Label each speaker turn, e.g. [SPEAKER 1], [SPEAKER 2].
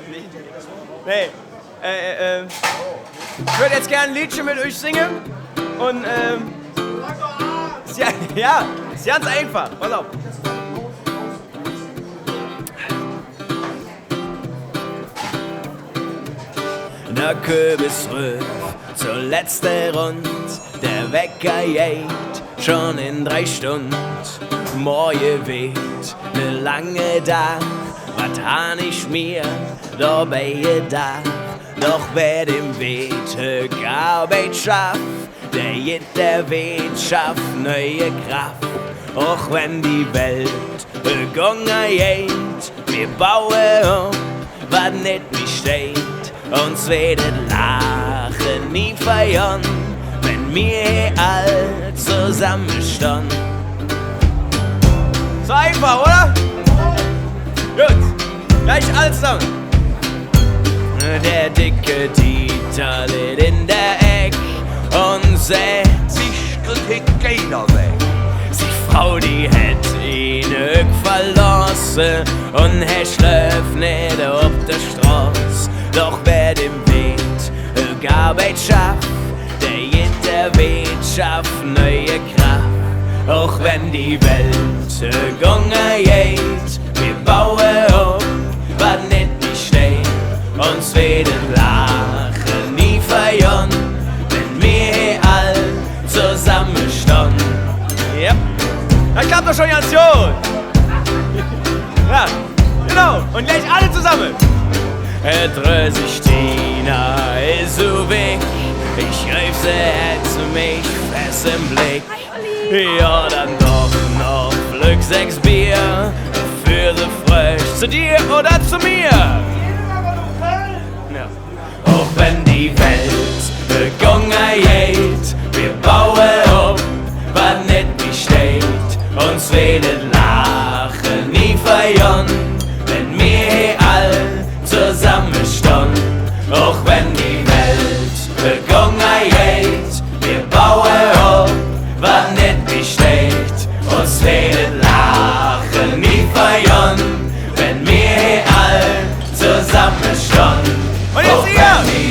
[SPEAKER 1] Nee. Ich würde jetzt gerne ein Liedchen mit euch singen. Und, ja, ist ganz einfach. Pass auf. Der Kürbis rührt zur letzten Rund. Der Wecker geht schon in 3 Stunden. Morgen weht ne lange Tag. Was han ich mir dabei gedacht? Doch wer dem Weg Arbeit schafft, der jeder Weg schafft neue Kraft. Auch wenn die Welt gegangen geht, wir bauen was nicht besteht. Uns wird Lachen nie feiern, wenn wir all zusammenstanden. So einfach, oder? Gut, gleich alles zusammen. Der dicke Dieter liegt in der Eck und sagt,
[SPEAKER 2] sich kriegt keiner weg.
[SPEAKER 1] die Frau, die hätt ihn verlassen und er schläft nicht auf der Straße. Doch wer dem Weg Arbeit schafft, der jeder Weg schafft neue Kraft. Auch wenn die Welt gegangen geht, wir bauen auf, was nicht besteht. Uns werden Lachen nie feiern, wenn wir all zusammenstanden. Ja, das klappt doch schon ganz gut. Ja, genau, und gleich alle zusammen. Tina ist so weg, ich greif sie jetzt mich fest im Blick. Ja, dann doch noch Glück 6 Bier für sie frisch zu dir oder zu mir. Ja. Auch wenn die Welt gegangen geht, wir bauen auf, was nicht besteht. Uns werden Lachen nie feiern, wenn wir all zusammenstanden. Auch wenn die Welt gegangen geht, wir bauen auf, was nicht besteht. Uns werden Lachen nie feiern, wenn wir all zusammenstanden. Und jetzt ihr!